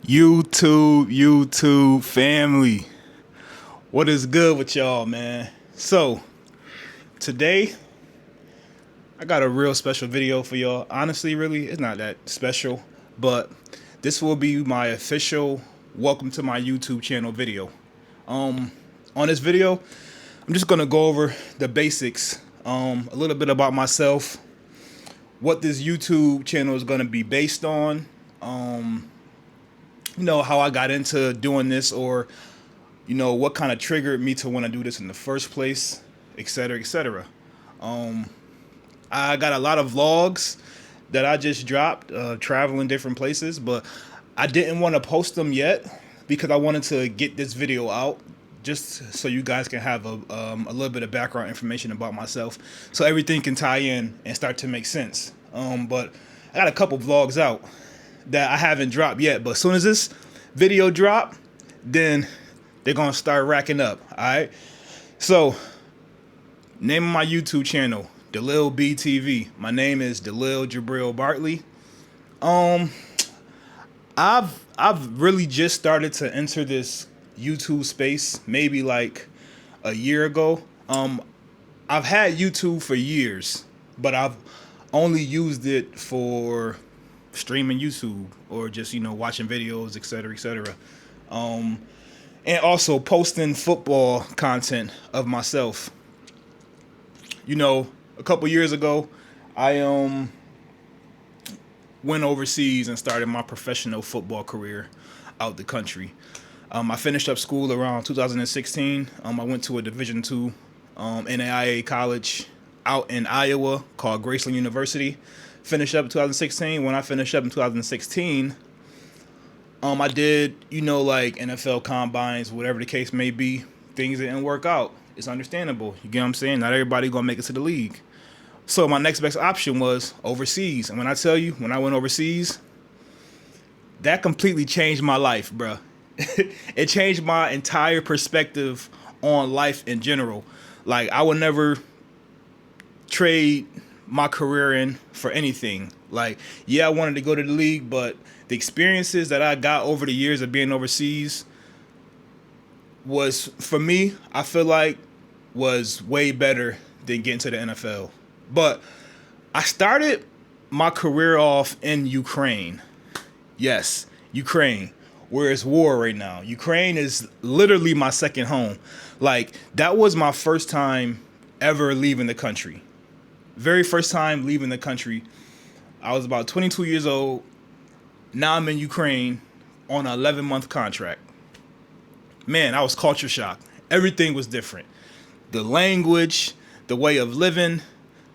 YouTube family. What is good with y'all, man? So, today I got a real special video for y'all. Honestly, really, it's not that special, but this will be my official welcome to my YouTube channel video. On this video, I'm just gonna go over the basics, a little bit about myself, what this YouTube channel is gonna be based on, how I got into doing this, or what kind of triggered me to want to do this in the first place, etc., etc. I got a lot of vlogs that I just dropped, traveling different places, but I didn't want to post them yet because I wanted to get this video out just so you guys can have a little bit of background information about myself, so everything can tie in and start to make sense. But I got a couple vlogs out that I haven't dropped yet, but as soon as this video drop, then they're gonna start racking up. All right. So, name of my YouTube channel, DileelBTV. My name is Dileeel Jabril Bartley. I've really just started to enter this YouTube space maybe like a year ago. I've had YouTube for years, but I've only used it for streaming YouTube or just watching videos, etc., etc. And also posting football content of myself. A couple years ago, I went overseas and started my professional football career out the country. I finished up school around 2016. I went to a Division II NAIA college out in Iowa called Graceland University. Finished up in 2016. When I finished up in 2016, I did, like NFL combines, whatever the case may be. Things didn't work out. It's understandable. You get what I'm saying? Not everybody gonna make it to the league. So my next best option was overseas. And when I tell you, when I went overseas, that completely changed my life, bruh. It changed my entire perspective on life in general. Like, I would never trade my career in for anything. Like, yeah, I wanted to go to the league, but the experiences that I got over the years of being overseas was, for me, I feel like was way better than getting to the NFL. But I started my career off in Ukraine. Yes, Ukraine, where it's war right now. Ukraine is literally my second home. Like, that was my first time ever leaving the country. Very first time leaving the country. I was about 22 years old. Now I'm in Ukraine on an 11-month contract. Man, I was culture shocked. Everything was different. The language, the way of living,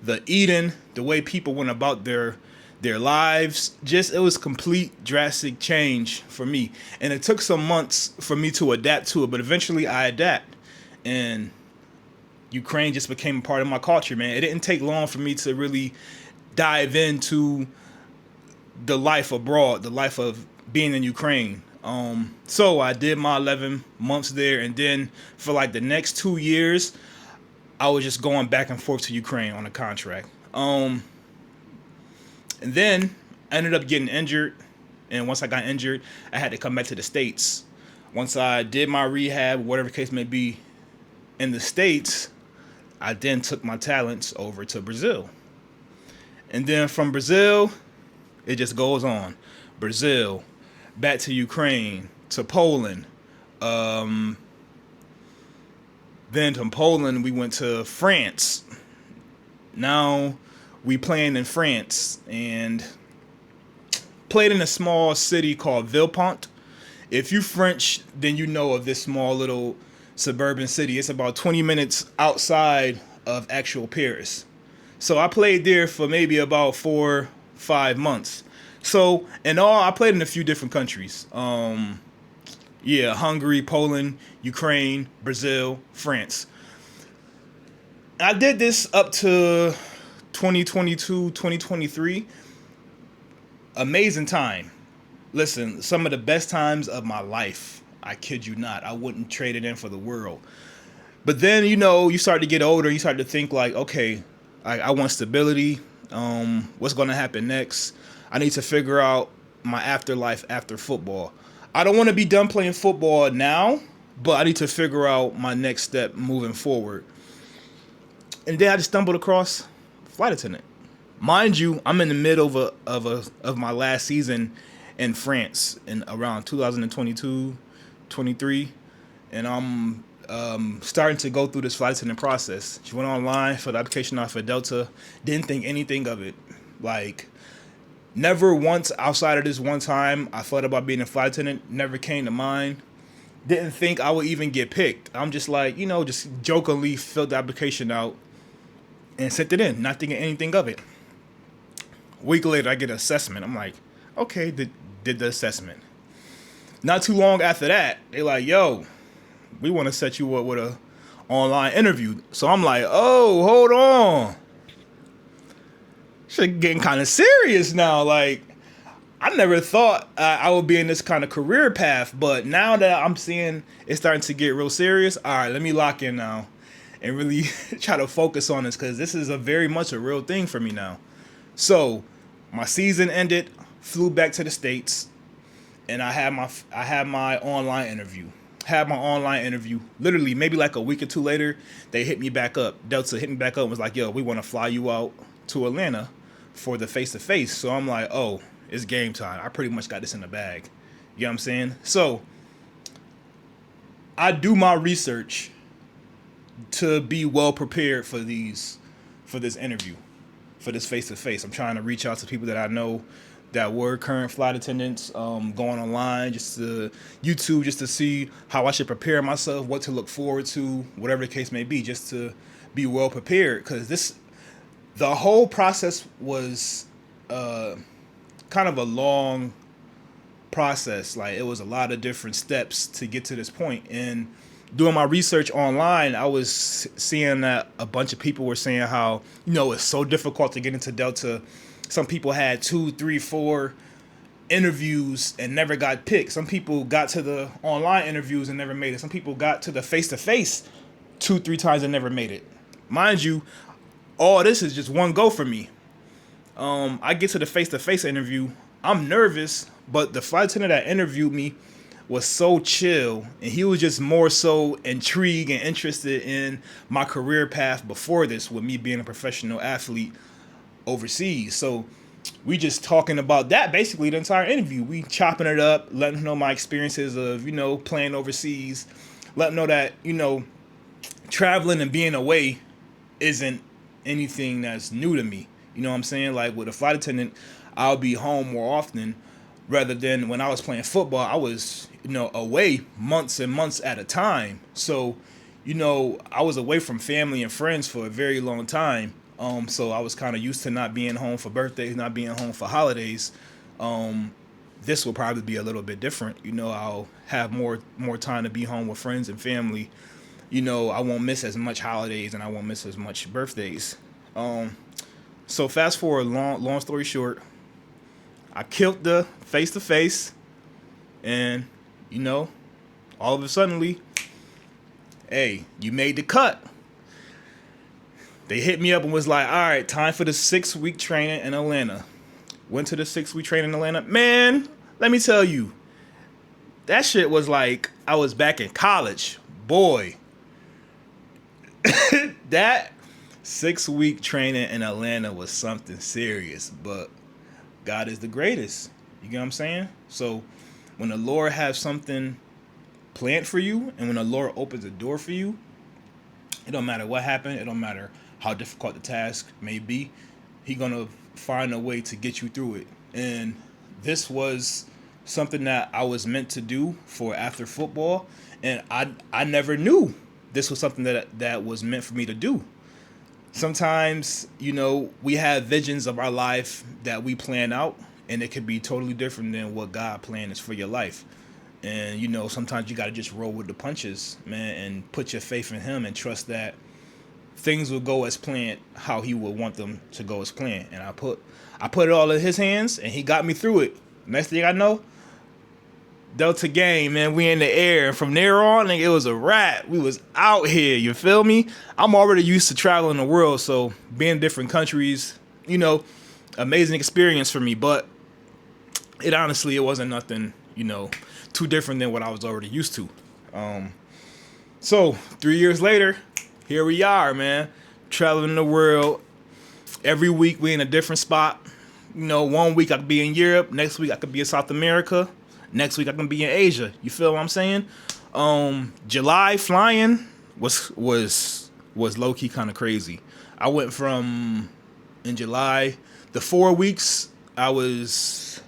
the eating, the way people went about their lives. Just, it was complete drastic change for me. And it took some months for me to adapt to it, but eventually I adapt. And Ukraine just became a part of my culture, man. It didn't take long for me to really dive into the life abroad, the life of being in Ukraine. So I did my 11 months there, and then for like the next 2 years, I was just going back and forth to Ukraine on a contract. And then I ended up getting injured, and once I got injured, I had to come back to the States. Once I did my rehab, whatever case may be, in the States, I then took my talents over to Brazil. And then from Brazil, it just goes on. Brazil, back to Ukraine, to Poland. Then from Poland, we went to France. Now we playing in France and played in a small city called Villepinte. If you French, then you know of this small little suburban city. It's about 20 minutes outside of actual Paris. So I played there for maybe about 4-5 months. So in all, I played in a few different countries. Hungary, Poland, Ukraine, Brazil, France. I did this up to 2022, 2023. Amazing time. Listen, some of the best times of my life. I kid you not. I wouldn't trade it in for the world. But then, you start to get older. You start to think like, okay, I want stability. What's going to happen next? I need to figure out my afterlife after football. I don't want to be done playing football now, but I need to figure out my next step moving forward. And then I just stumbled across flight attendant. Mind you, I'm in the middle of my last season in France in around 2022, 23, and I'm starting to go through this flight attendant process. She went online for the application out for Delta. Didn't think anything of it. Like, never once outside of this one time I thought about being a flight attendant. Never came to mind. Didn't think I would even get picked. I'm just like, just jokingly filled the application out and sent it in, not thinking anything of it. A week later, I get an assessment. I'm like, okay, did the assessment. Not too long after that, they like, yo, we want to set you up with a online interview. So I'm like, oh, hold on. Shit getting kind of serious now. Like, I never thought I would be in this kind of career path, but now that I'm seeing it's starting to get real serious, all right, let me lock in now and really try to focus on this, because this is very much a real thing for me now. So my season ended, flew back to the States, and I had my online interview. Literally, maybe like a week or two later, they hit me back up. Delta hit me back up and was like, yo, we want to fly you out to Atlanta for the face-to-face. So I'm like, oh, it's game time. I pretty much got this in the bag. You know what I'm saying? So I do my research to be well prepared for this interview, for this face-to-face. I'm trying to reach out to people that I know that were current flight attendants, going online, just to YouTube, just to see how I should prepare myself, what to look forward to, whatever the case may be, just to be well prepared. Because the whole process was kind of a long process. Like, it was a lot of different steps to get to this point. And doing my research online, I was seeing that a bunch of people were saying how, it's so difficult to get into Delta. Some people had 2, 3, 4 interviews and never got picked. Some people got to the online interviews and never made it. Some people got to the face-to-face 2, 3 times and never made it. Mind you, all this is just one go for me. I get to the face-to-face interview. I'm nervous, but the flight attendant that interviewed me was so chill, and he was just more so intrigued and interested in my career path before this, with me being a professional athlete overseas. So we just talking about that basically the entire interview. We chopping it up, letting him know my experiences of, playing overseas, letting him know that, traveling and being away isn't anything that's new to me. You know what I'm saying? Like, with a flight attendant, I'll be home more often, rather than when I was playing football, I was, away months and months at a time. So, I was away from family and friends for a very long time. So I was kind of used to not being home for birthdays, not being home for holidays. This will probably be a little bit different. I'll have more time to be home with friends and family. I won't miss as much holidays, and I won't miss as much birthdays. So fast forward, long story short, I killed the face-to-face, and, all of a sudden, hey, you made the cut. They hit me up and was like, all right, time for the 6-week training in Atlanta. Went to the 6-week training in Atlanta. Man, let me tell you, that shit was like I was back in college. Boy, that 6-week training in Atlanta was something serious, but God is the greatest. You get what I'm saying? So when the Lord has something planned for you, and when the Lord opens a door for you, it don't matter what happened. It don't matter how difficult the task may be. He's going to find a way to get you through it. And this was something that I was meant to do for after football. And I never knew this was something that was meant for me to do. Sometimes, we have visions of our life that we plan out, and it could be totally different than what God planned is for your life. And, sometimes you got to just roll with the punches, man, and put your faith in him and trust that things will go as planned, how he would want them to go as planned. And I put it all in his hands, and he got me through it. Next thing I know, Delta gang, man, we in the air. And from there on, it was a wrap. We was out here, you feel me? I'm already used to traveling the world, so being in different countries, amazing experience for me. But it wasn't nothing, too different than what I was already used to. So 3 years later, here we are, man, traveling the world. Every week we in a different spot. 1 week I could be in Europe, next week I could be in South America, next week I can be in Asia. You feel what I'm saying? July flying was low key kind of crazy. I went from, in July, the 4 weeks I was,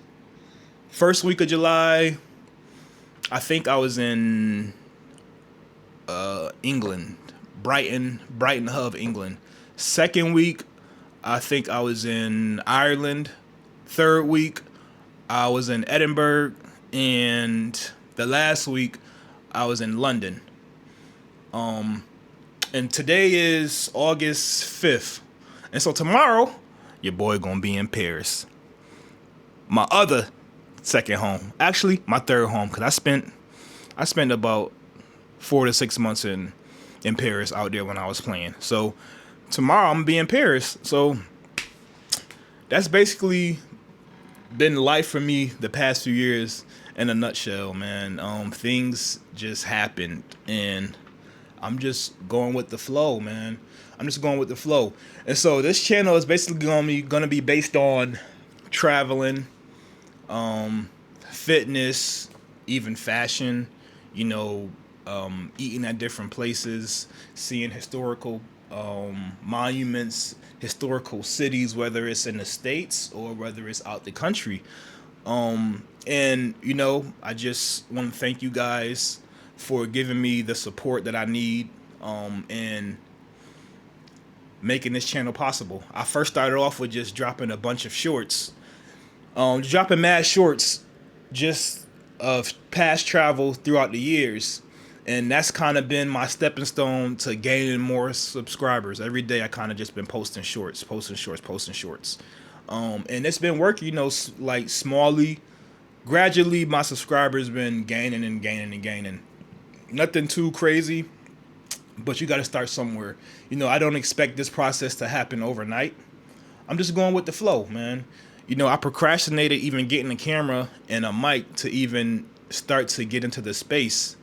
first week of July, I think I was in England, Brighton Hove, England. Second week, I think I was in Ireland. Third week, I was in Edinburgh. And the last week, I was in London. And today is August 5th. And so tomorrow, your boy gonna be in Paris. My other second home. Actually, my third home, because I spent about 4 to 6 months in Paris out there when I was playing. So tomorrow I'm gonna be in Paris. So that's basically been life for me the past few years in a nutshell, man. Things just happened and I'm just going with the flow, man. I'm just going with the flow. And so this channel is basically gonna be based on traveling, fitness, even fashion, eating at different places, seeing historical monuments, historical cities, whether it's in the States or whether it's out the country. And I just want to thank you guys for giving me the support that I need, and making this channel possible. I first started off with just dropping a bunch of shorts, dropping mad shorts just of past travel throughout the years. And that's kind of been my stepping stone to gaining more subscribers. Every day I kind of just been posting shorts. And it's been working, like smallly, gradually my subscribers been gaining. Nothing too crazy, but you got to start somewhere. I don't expect this process to happen overnight. I'm just going with the flow, man. I procrastinated even getting a camera and a mic to even start to get into the space.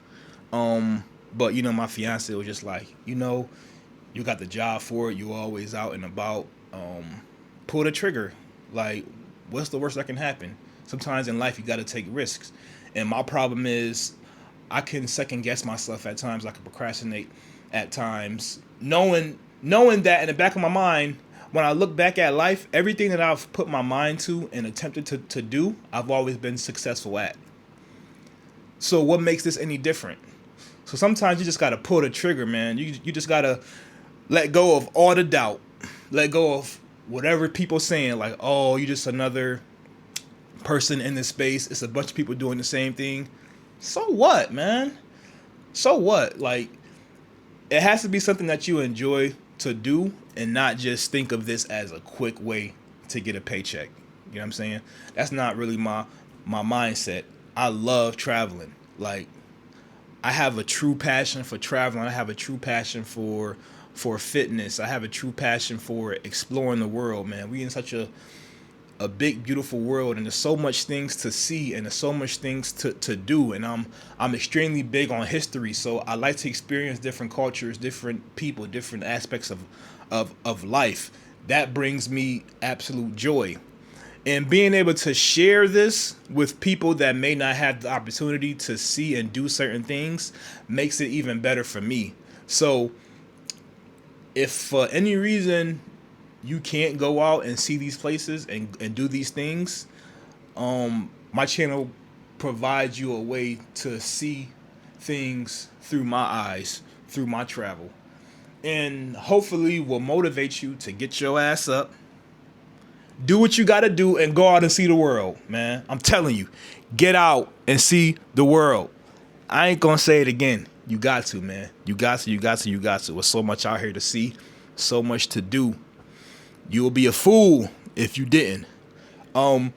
But my fiance was just like, you got the job for it. You always out and about. Pull the trigger. Like, what's the worst that can happen? Sometimes in life you got to take risks. And my problem is I can second guess myself at times. I can procrastinate at times, knowing that in the back of my mind, when I look back at life, everything that I've put my mind to and attempted to do, I've always been successful at. So what makes this any different? So sometimes you just got to pull the trigger, man. You just got to let go of all the doubt. Let go of whatever people saying, like, oh, you just another person in this space. It's a bunch of people doing the same thing. So what, man? So what? Like, it has to be something that you enjoy to do and not just think of this as a quick way to get a paycheck. You know what I'm saying? That's not really my mindset. I love traveling. Like, I have a true passion for traveling. I have a true passion for fitness. I have a true passion for exploring the world, man. We in such a big, beautiful world, and there's so much things to see and there's so much things to do. And I'm extremely big on history, so I like to experience different cultures, different people, different aspects of life. That brings me absolute joy. And being able to share this with people that may not have the opportunity to see and do certain things makes it even better for me. So if for any reason you can't go out and see these places and do these things, my channel provides you a way to see things through my eyes, through my travel. And hopefully will motivate you to get your ass up, do what you got to do, and go out and see the world, man. I'm telling you, get out and see the world. I ain't going to say it again. You got to, man. You got to. There's so much out here to see, so much to do. You will be a fool if you didn't. But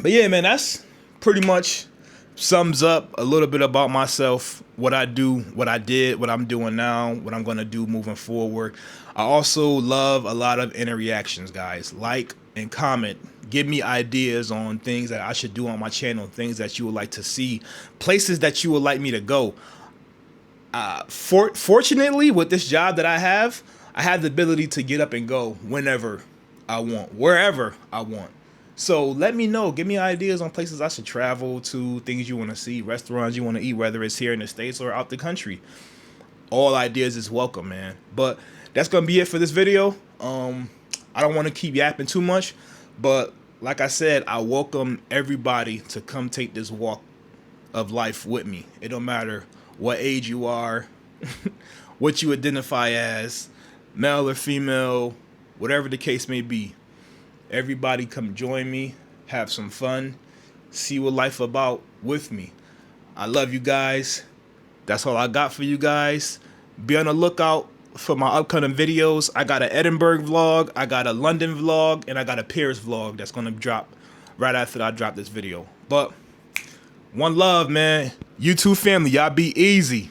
yeah, man, that's pretty much sums up a little bit about myself, what I do, what I did, what I'm doing now, what I'm going to do moving forward. I also love a lot of interactions, guys. Like and comment. Give me ideas on things that I should do on my channel, things that you would like to see, places that you would like me to go. Fortunately, with this job that I have the ability to get up and go whenever I want, wherever I want. So let me know. Give me ideas on places I should travel to, things you want to see, restaurants you want to eat, whether it's here in the States or out the country. All ideas is welcome, man. But that's going to be it for this video. I don't want to keep yapping too much, but like I said, I welcome everybody to come take this walk of life with me. It don't matter what age you are, what you identify as, male or female, whatever the case may be. Everybody come join me, have some fun, see what life about with me. I love you guys. That's all I got for you guys. Be on the lookout for my upcoming videos. I got an Edinburgh vlog, I got a London vlog, and I got a Paris vlog that's gonna drop right after I drop this video. But one love, man. You too, family. Y'all be easy.